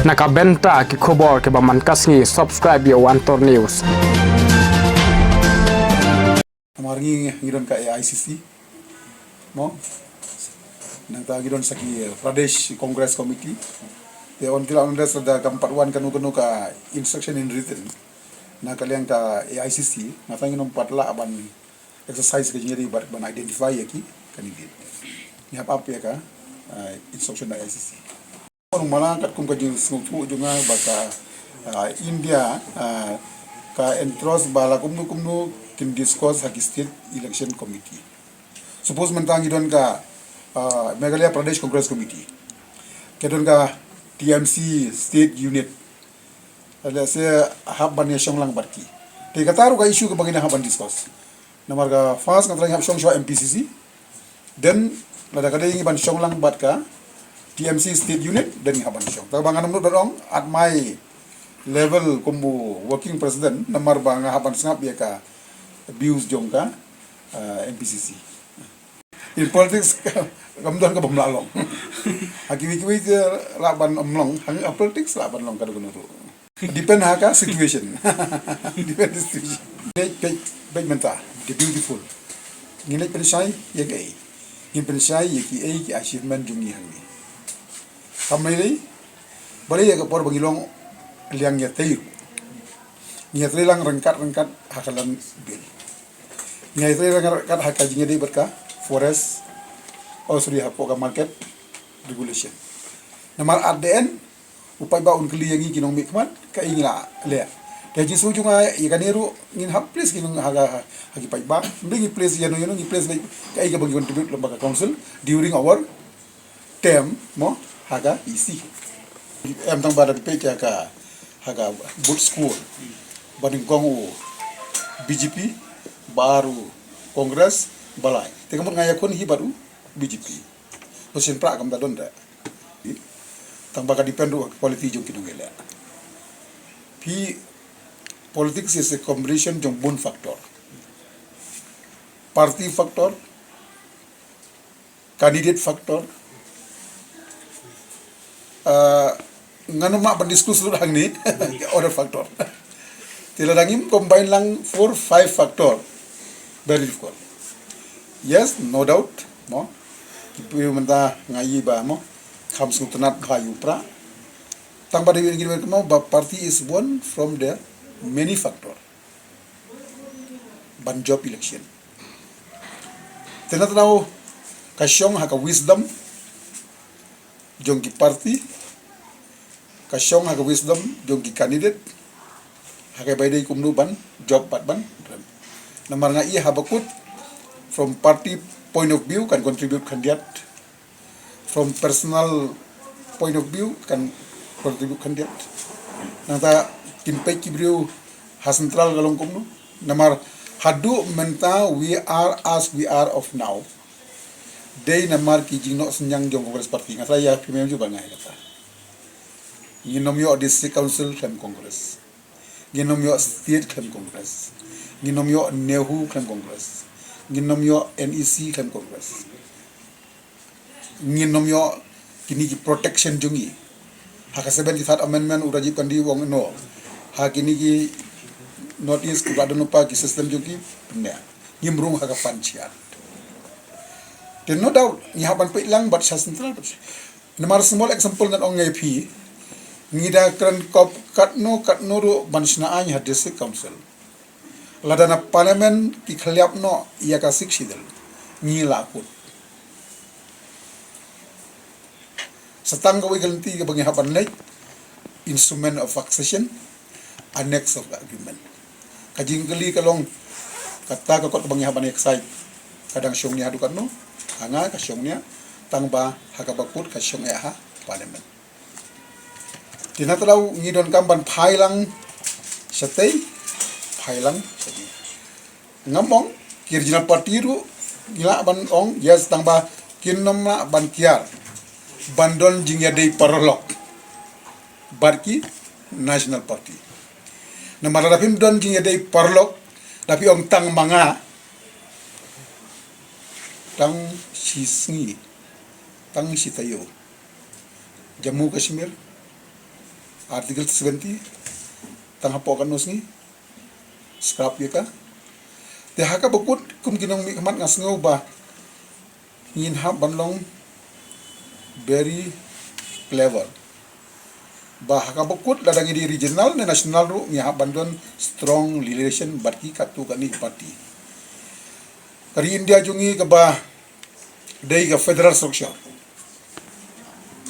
Nakabenta ki khobor ke baman kasngi subscribe yo Antor News. Amarngi ngiron ka AICC mo nang ta ngiron sa ki Pradesh Congress Committee te on kila on des da kampatwan kanu ka instruction in written na kaliang ka AICC na tangin patla aban exercise ke jingeri ban identify yaki candidate ni apa ya ka instruction da AICC on malangkat kum ka jing sutu junga baka India ka entros bala kumnu kin discuss haki state election committee suppose mentangi don ka Meghalaya Pradesh Congress Committee kedon ka TMC state unit ala se habban ya shonglang barki te kataru ka issue ka bagina habban discuss namar ka fast ka trang hab shong MPCC then lada kada ingi ban shonglang bat ka TMC state unit then habban shong ta bangan mu dorong at my level kumbu working president namar banga haban sngap ya ka abuse jongka MPCC in politics kamdon ka bamlalong hakiwi laban omlong hang politics laban long kadu gunuru depend haka situation depend situation big menta the beautiful ngilek pensai ya kai ngin pensai ya ki achievement jungi hangi kamai bali ya ka por bangilong liang ya tayu nyatri lang rengkat hakalan bil nyatri rengkat hakajinya di berka forest hapoka market regulation namar ADN upai ba unkeli yang ginong mikmat ka ingla le daji sujunga ikaniru ngin hap place ginong haga hagi pai ba mbingi place yano ngi place ka iga bagi contribute lembaga council during our term mo haga isi em tang bada pe ka haga boot school baning kongu BJP baru kongres balai teka mun ngaya kon hi baru BJP mesin pra kam dadon da tang baka dipendu politik jong kinungela pi politics is a combination jong bun factor party factor candidate factor nganu mak berdiskus lu hang ni other factor tila dangim combine lang 4-5 factor very difficult yes no doubt mo ipu menta ngai ba mo kham sutunat bhayu pra tang ba de ngir mo ba party is born from the many factor ban job election tena tanaw kasyong haka wisdom jongki party kasyong haka wisdom jongki candidate haka baydai kumnu ban job bat ban namar nga iya habakut from party point of view kan contribute candidate from personal point of view kan contribute candidate nata kinpai kibriu hasentral galong kumnu namar hadu menta we are as we are of now day namar ki jingno senyang jong kongres party ngata ya pimem ju bangai kata yinom yo district council kan kongres ginom yo state kan kongres ginom yo nehu kan kongres ginom yo NEC kan kongres ginom yo kini ki protection jungi haka seben ki third amendment urajib kandi wong no ha kini ki notice ku badano pa ki system jungi ne ngimrung haka panciat then no doubt ni haban pe lang bat sa central namar small example ngan ong ngai ngida kran kop katno ru bansna any had district council ladana parliament ki khaliap no iya ka siksidal ni lakut satang gawi ganti ka bagi haban lay instrument of accession annex of the agreement kajing kali kalong kata ka kot bagi haban exide kadang syong ni hadukan no anga ka syong nya tangba hakabakut ka syong ya ha parliament tinatalaw ngidon kamban phailang satay phailang sadi ngamong kirjina party ru gila ban ong yes tangba kinnomna ban kiar bandon jingya dei parolok barki national party na mararapim don jingya dei parolok tapi ong tang manga tang sisngi tang sitayo Jammu Kashmir artikel 70 tang hapo kan nusngi scrap ya ka te haka bakut kum kinong mi kamat ngasngo ba ngin hap banlong very clever ba haka bakut ladang di regional ne national ru mi hap bandon strong relation barki katu kani party kari India jungi ka ba dei ka federal structure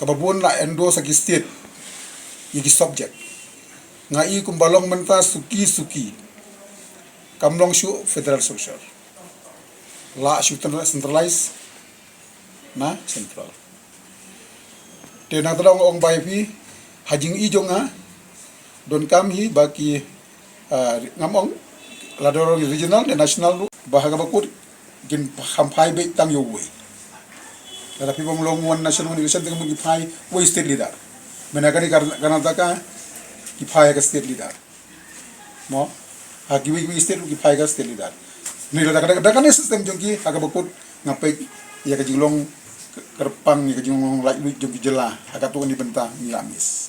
ka babun la endo sa ki state yi subject ngai kumbalong menta suki kamlong shu federal structure la shu centralize na central te na tolong ong bai pi hajing i jonga don kam hi baki ngamong lador regional dan national bahaga bakut jin hampai be tang yo we tapi pemulong one national university dengan mengipai we state leader menakani karena taka kipai ka state leader mo hakiwi state kipai ka state leader nila dakan sistem jongki aga bakut ngapai ya ka jinglong kerpang ya ka jinglong lai jongki jela aga tu ni benta milamis